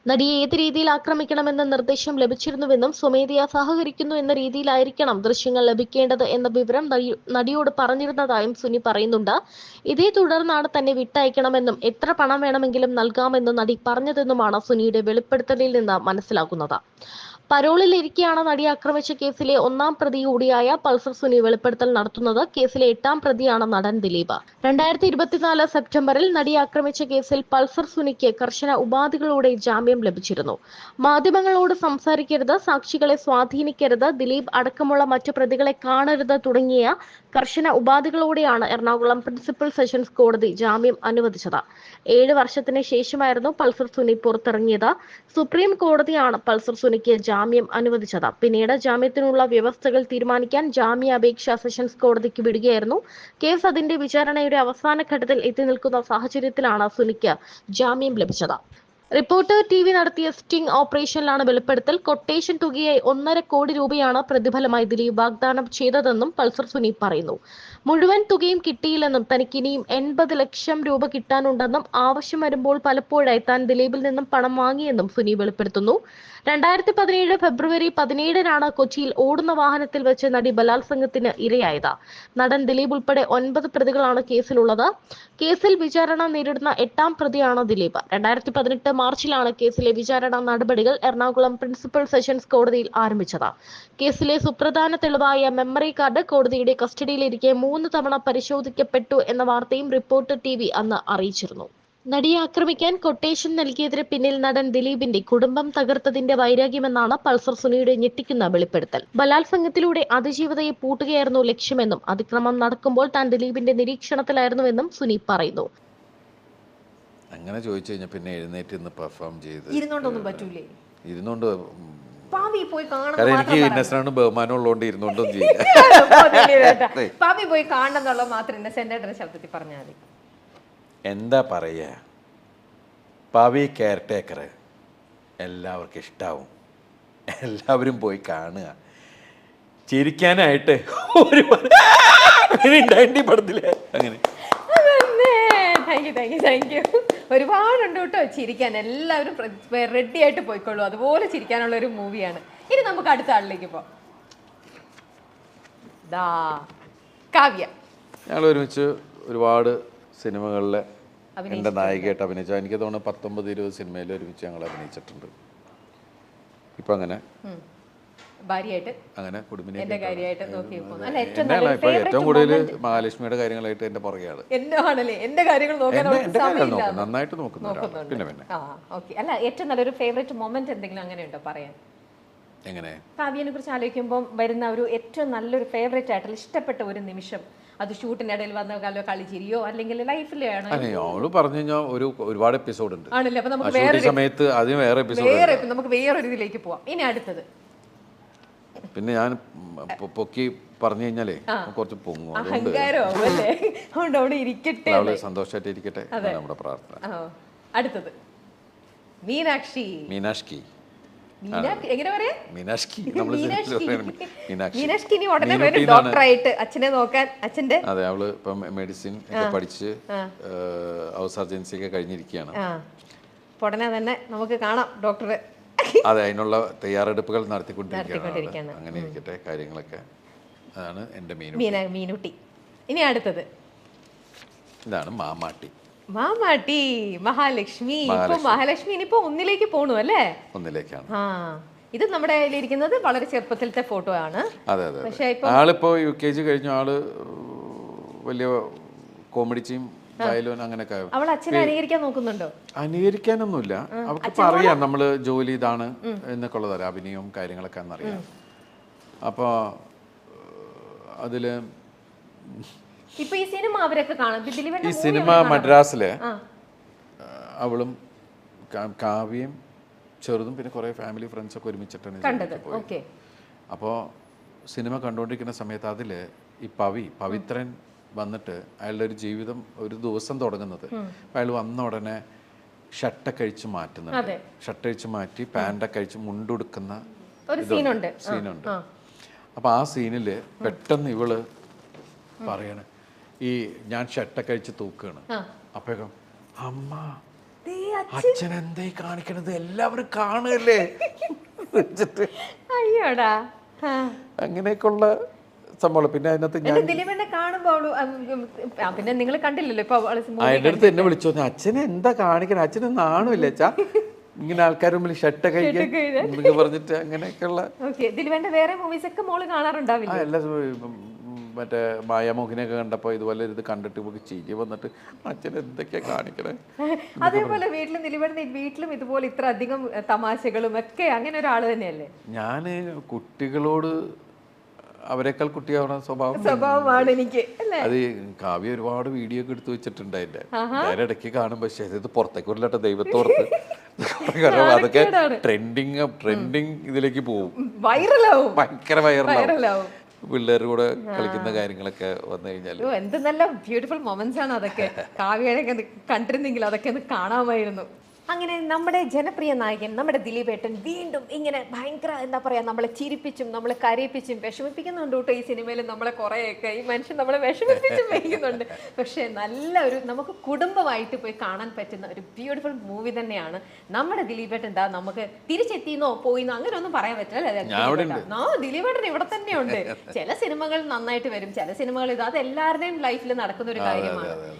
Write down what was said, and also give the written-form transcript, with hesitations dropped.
നടിയെ ഏത് രീതിയിൽ ആക്രമിക്കണമെന്ന നിർദ്ദേശം ലഭിച്ചിരുന്നുവെന്നും സ്വമേധയാ സഹകരിക്കുന്നു എന്ന രീതിയിലായിരിക്കണം ദൃശ്യങ്ങൾ ലഭിക്കേണ്ടത് എന്ന വിവരം നടിയോട് പറഞ്ഞിരുന്നതായും സുനി പറയുന്നുണ്ട്. ഇതേ തുടർന്നാണ് തന്നെ വിട്ടയക്കണമെന്നും എത്ര പണം വേണമെങ്കിലും നൽകാമെന്ന് നടി പറഞ്ഞതെന്നുമാണ് സുനിയുടെ വെളിപ്പെടുത്തലിൽ നിന്ന് മനസ്സിലാക്കുന്നത്. പരോളിലിരിക്കെയാണ് നടിയെ ആക്രമിച്ച കേസിലെ ഒന്നാം പ്രതി കൂടിയായ പൾസർ സുനി വെളിപ്പെടുത്തൽ നടത്തുന്നത്. കേസിലെ 8ാം പ്രതിയാണ് നടൻ ദിലീപ്. 2024 സെപ്റ്റംബറിൽ നടിയെ ആക്രമിച്ച കേസിൽ പൾസർ സുനിക്ക് കർശന ഉപാധികളോടെ ജാമ്യം ലഭിച്ചിരുന്നു. മാധ്യമങ്ങളോട് സംസാരിക്കരുത്, സാക്ഷികളെ സ്വാധീനിക്കരുത്, ദിലീപ് അടക്കമുള്ള മറ്റു പ്രതികളെ കാണരുത് തുടങ്ങിയ കർശന ഉപാധികളോടെയാണ് എറണാകുളം പ്രിൻസിപ്പൽ സെഷൻസ് കോടതി ജാമ്യം അനുവദിച്ചത്. 7 വർഷത്തിന് ശേഷമായിരുന്നു പൾസർ സുനി പുറത്തിറങ്ങിയത്. സുപ്രീം കോടതിയാണ് പൾസർ സുനിക്ക് ജാമ്യം അനുവദിച്ചത്. പിന്നീട് ജാമ്യത്തിനുള്ള വ്യവസ്ഥകൾ തീരുമാനിക്കാൻ ജാമ്യാപേക്ഷ സെഷൻസ് കോടതിക്ക് വിടുകയായിരുന്നു. കേസ് അതിന്റെ വിചാരണയുടെ അവസാന ഘട്ടത്തിൽ എത്തി നിൽക്കുന്ന സാഹചര്യത്തിലാണ് സുനിക്ക് ജാമ്യം ലഭിച്ചത്. റിപ്പോർട്ടർ TV നടത്തിയ സ്റ്റിംഗ് ഓപ്പറേഷനിലാണ് വെളിപ്പെടുത്തൽ. കൊട്ടേഷൻ തുകയായി 1.5 കോടി രൂപയാണ് പ്രതിഫലമായി ദിലീപ് വാഗ്ദാനം ചെയ്തതെന്നും പൾസർ സുനി പറയുന്നു. മുഴുവൻ തുകയും കിട്ടിയില്ലെന്നും തനിക്ക് ഇനിയും 80 ലക്ഷം രൂപ കിട്ടാനുണ്ടെന്നും ആവശ്യം വരുമ്പോൾ പലപ്പോഴായി താൻ ദിലീപിൽ നിന്നും പണം വാങ്ങിയെന്നും സുനി വെളിപ്പെടുത്തുന്നു. 2017 ഫെബ്രുവരി 17-നാണ് കൊച്ചിയിൽ ഓടുന്ന വാഹനത്തിൽ വെച്ച് നടി ബലാത്സംഗത്തിന് ഇരയായത്. നടൻ ദിലീപ് ഉൾപ്പെടെ 9 പ്രതികളാണ് കേസിലുള്ളത്. കേസിൽ വിചാരണ നേരിടുന്ന 8ാം പ്രതിയാണ് ദിലീപ്. 2018 മാർച്ചിലാണ് കേസിലെ വിചാരണ നടപടികൾ എറണാകുളം പ്രിൻസിപ്പൽ സെഷൻസ് കോടതിയിൽ ആരംഭിച്ചത്. കേസിലെ സുപ്രധാന തെളിവായ മെമ്മറി കാർഡ് കോടതിയുടെ കസ്റ്റഡിയിലിരിക്കെ 3 തവണ പരിശോധിക്കപ്പെട്ടു എന്ന വാർത്തയും റിപ്പോർട്ടർ TV അന്ന് അറിയിച്ചിരുന്നു. നടിയെ ആക്രമിക്കാൻ കൊട്ടേഷൻ നൽകിയതിന് പിന്നിൽ നടൻ ദിലീപിന്റെ കുടുംബം തകർത്തതിന്റെ വൈരാഗ്യമെന്നാണ് പൾസർ സുനിയുടെ ഞെട്ടിക്കുന്ന വെളിപ്പെടുത്തൽ. ബലാത്സംഗത്തിലൂടെ അതിജീവിതയെ പൂട്ടുകയായിരുന്നു ലക്ഷ്യമെന്നും അതിക്രമം നടക്കുമ്പോൾ താൻ ദിലീപിന്റെ നിരീക്ഷണത്തിലായിരുന്നുവെന്നും സുനി പറയുന്നു. അങ്ങനെ ചോദിച്ചു കഴിഞ്ഞാൽ പിന്നെ എഴുന്നേറ്റ് ഇന്ന് പെർഫോം ചെയ്ത് ഇരുന്നോണ്ടൊന്നും പറ്റൂലേ? ഇരുന്നോണ്ട് പാവി പോയി എനിക്ക് ഇന്നസെന്റ് ബഹുമാനം ഉള്ളതുകൊണ്ട് ഇരുന്നോണ്ടും ചെയ്യും. പാവി പോയി കാണണം എന്നുള്ളത് മാത്രം ഇന്നസെന്റ് ശബ്ദത്തിൽ പറഞ്ഞാൽ മതി. എന്താ പറയുക, പവി കെയർ ടേക്കർ എല്ലാവർക്കും ഇഷ്ടാവും. എല്ലാവരും പോയി കാണുക. ചിരിക്കാനായിട്ട് ഒരുപാട് പടത്തില്ലേ അങ്ങനെ താങ്ക് യു ഒരുപാടുണ്ട് കേട്ടോ ചിരിക്കാൻ. എല്ലാവരും റെഡി ആയിട്ട് പോയിക്കോളൂ. അതുപോലെ ചിരിക്കാനുള്ള ഒരു മൂവിയാണ്. ഇനി നമുക്ക് അടുത്ത ആളിലേക്ക് പോവാം. കാവ്യ. ഞങ്ങൾ ഒരുമിച്ച് ഒരുപാട് സിനിമകളിലെ എൻ്റെ നായികയായിട്ട് അഭിനയിച്ച, എനിക്ക് തോന്നുന്നു 19-20 സിനിമയിൽ ഒരുമിച്ച് ഞങ്ങൾ അഭിനയിച്ചിട്ടുണ്ട്. ഇപ്പം അങ്ങനെ ഭാര്യയായിട്ട് അങ്ങനെ ഏറ്റവും കൂടുതൽ മഹാലക്ഷ്മിയുടെ കാര്യങ്ങളായിട്ട് എൻ്റെ പുറകെയാണ്. എന്റെ കാര്യങ്ങൾ നന്നായിട്ട് നോക്കുന്നു. പിന്നെ അല്ല, ഏറ്റവും നല്ലൊരു ഫേവറേറ്റ് മൊമെന്റ് എന്തെങ്കിലും അങ്ങനെ ഉണ്ടോ പറയാൻ? എങ്ങനെ കാവ്യനെ കുറിച്ച് ആലോചിക്കുമ്പോൾ വരുന്ന ഒരു ഏറ്റവും നല്ലൊരു ഫേവറേറ്റ് ആയിട്ടുള്ള ഇഷ്ടപ്പെട്ട ഒരു നിമിഷം, അത് ഷൂട്ടിന്റെ ഇടയിൽ വന്ന കളിച്ചിരിയോ അല്ലെങ്കിൽ ലൈഫിലാണോ? അവള് പറഞ്ഞു കഴിഞ്ഞാൽ ഒരുപാട് എപ്പിസോഡ് ഉണ്ട് ആണല്ലേ. അപ്പൊ നമുക്ക് സമയത്ത് അതിന് വേറെ എപ്പിസോഡ്, നമുക്ക് വേറൊരു ഇതിലേക്ക് പോവാം. ഇനി അടുത്തത് പിന്നെ ഞാൻ പൊക്കി പറഞ്ഞു കഴിഞ്ഞാലേ കുറച്ച് പൊങ്ങും. അതുകൊണ്ട് അവിടെ ഇരിക്കട്ടെ, സന്തോഷമായിട്ട് ഇരിക്കട്ടെ നമ്മുടെ പ്രാർത്ഥന. അടുത്തത് മീനാക്ഷി. അച്ഛനെ നോക്കാൻ അച്ഛന്റെ അതെ, അവള് ഇപ്പം മെഡിസിൻ ഒക്കെ പഠിച്ച് ഹൗസ് സർജൻസി ഒക്കെ കഴിഞ്ഞിരിക്കുകയാണ്. ഉടനെ തന്നെ നമുക്ക് കാണാം ഡോക്ടറെ. അതെ, അതിനുള്ള തയ്യാറെടുപ്പുകൾ നടത്തിക്കൊണ്ടിരിക്കുകയാണ്. അങ്ങനെ ഇരിക്കട്ടെ കാര്യങ്ങളൊക്കെ. അതാണ് എൻ്റെ മീനുട്ടി. ഇനി അടുത്തത് ഇതാണ് മാമാട്ടി. മഹാലക്ഷ്മി. ഇപ്പൊ മഹാലക്ഷ്മി ഇനിയിപ്പോ 1-ലേക്ക് പോണു അല്ലേ? 1-ലേക്കാണ്. ഇത് നമ്മുടെ കയ്യിലിരിക്കുന്നത് വളരെ ചെറുപ്പത്തിലത്തെ ഫോട്ടോ ആണ്. അതെ അതെ. പക്ഷേ ആളിപ്പോ UKG കഴിഞ്ഞ ആള് വലിയ കോമഡിച്ചും അങ്ങനെയൊക്കെ. അവൾ അച്ഛനെ അനുകരിക്കാൻ നോക്കുന്നുണ്ടോ? അനുകരിക്കാനൊന്നുമില്ല, അവർക്ക് അറിയാം നമ്മള് ജോലി ഇതാണ് എന്നൊക്കെ ഉള്ളതല്ല, അഭിനയവും കാര്യങ്ങളൊക്കെ എന്നറിയാം. അപ്പൊ അതില് ഇപ്പൊ ഈ സിനിമ അവരൊക്കെ കാണും. ഈ സിനിമ മദ്രാസിലെ അവളും കാവ്യയും ചെറുതും പിന്നെ കുറെ ഫാമിലി ഫ്രണ്ട്സ് ഒക്കെ ഒരുമിച്ചിട്ടാണ് പോയത്. അപ്പോൾ സിനിമ കണ്ടുകൊണ്ടിരിക്കുന്ന സമയത്ത് അതില് ഈ പവിത്രൻ വന്നിട്ട് അയാളുടെ ഒരു ജീവിതം ഒരു ദിവസം തുടങ്ങുന്നത്, അയാൾ വന്ന ഉടനെ ഷർട്ടൊക്കെ അഴിച്ച് മാറ്റുന്നുണ്ട്. ഷർട്ടഴിച്ച് മാറ്റി പാൻ്റൊക്കെ അഴിച്ച് മുണ്ടുടുക്കുന്ന സീനുണ്ട്. അപ്പൊ ആ സീനില് പെട്ടെന്ന് ഇവള് പറയണ ഈ ഞാൻ ഷർട്ടൊക്കെ അഴിച്ച് തൂക്കുകയാണ്. അപ്പോഴേക്കും അമ്മ അച്ഛൻ എന്തേ കാണിക്കണത്, എല്ലാവരും കാണുകയല്ലേ വെച്ചിട്ട് അയ്യോടാ. അങ്ങനെയൊക്കെയുള്ള സംഭവം. പിന്നെ അതിനകത്ത് ഞാൻ ദിലീപനെ കാണുമ്പോ പിന്നെ നിങ്ങൾ കണ്ടില്ലല്ലോ ഇപ്പൊ അതിൻ്റെ അടുത്ത് എന്നെ വിളിച്ചു പറഞ്ഞു, അച്ഛനെ എന്താ കാണിക്കണേ, അച്ഛനെ നാണുമില്ല അച്ഛാ ഇങ്ങനെ ആൾക്കാർ മുമ്പിൽ ഷർട്ട് കഴിക്കാൻ എന്നൊക്കെ പറഞ്ഞിട്ട് അങ്ങനെയൊക്കെയുള്ള. ദിലീപന്റെ വേറെ മൂവീസ് ഒക്കെ മോള് കാണാറുണ്ടാവില്ല? എല്ലാ മറ്റേ മായാമോഹിനിയൊക്കെ കണ്ടപ്പോൾ ഇതുപോലെ ഇത് കണ്ടിട്ട് നമുക്ക് ചിരി വന്നിട്ട് അച്ഛൻ എന്തൊക്കെയാ കാണിക്കണേ. അതേപോലെ വീട്ടിലും ഇതുപോലെ ഇത്ര അധികം തമാശകളും ഒക്കെ അങ്ങനെ ഒരാള് തന്നെയല്ലേ? ഞാൻ കുട്ടികളോട് അവരെക്കാൾ കുട്ടിയാവണ സ്വഭാവമാണ് എനിക്ക്. അത് കാവ്യ ഒരുപാട് വീഡിയോ ഒക്കെ എടുത്തു വെച്ചിട്ടുണ്ട് അതിന്റെ. ഞാൻ ഇടയ്ക്ക് കാണുമ്പോ ഇത് പുറത്തേക്ക് വരില്ലട്ടെ ദൈവത്തോർത്ത്. കാരണം അതൊക്കെ ട്രെൻഡിങ് ഇതിലേക്ക് പോകും, ഭയങ്കര വൈറലാവും. പിള്ളേരുടെ കൂടെ കളിക്കുന്ന കാര്യങ്ങളൊക്കെ വന്നു കഴിഞ്ഞാൽ എന്ത് നല്ല ബ്യൂട്ടിഫുൾ മൊമെന്റ്സ് ആണ് അതൊക്കെ. കാവ്യയുടെ കണ്ടിരുന്നെങ്കിൽ അതൊക്കെ ഒന്ന് കാണാമായിരുന്നു. അങ്ങനെ നമ്മുടെ ജനപ്രിയ നായകൻ നമ്മുടെ ദിലീപേട്ടൻ വീണ്ടും ഇങ്ങനെ ഭയങ്കര എന്താ പറയാ നമ്മളെ ചിരിപ്പിച്ചും നമ്മളെ കരയിപ്പിച്ചും വിഷമിപ്പിക്കുന്നുണ്ട് കേട്ടോ. ഈ സിനിമയിൽ നമ്മളെ കുറേയൊക്കെ ഈ മനുഷ്യൻ നമ്മളെ വിഷമിപ്പിച്ചും വയ്ക്കുന്നുണ്ട്. പക്ഷെ നല്ല ഒരു നമുക്ക് കുടുംബമായിട്ട് പോയി കാണാൻ പറ്റുന്ന ഒരു ബ്യൂട്ടിഫുൾ മൂവി തന്നെയാണ് നമ്മുടെ ദിലീപേട്ടൻ. എന്താ നമുക്ക് തിരിച്ചെത്തിന്നോ പോയിന്നോ അങ്ങനെ ഒന്നും പറയാൻ പറ്റില്ല. ദിലീപേട്ടൻ ഇവിടെ തന്നെയുണ്ട്. ചില സിനിമകൾ നന്നായിട്ട് വരും, ചില സിനിമകൾ അത് എല്ലാവരുടെയും ലൈഫിൽ നടക്കുന്ന ഒരു കാര്യമാണ്.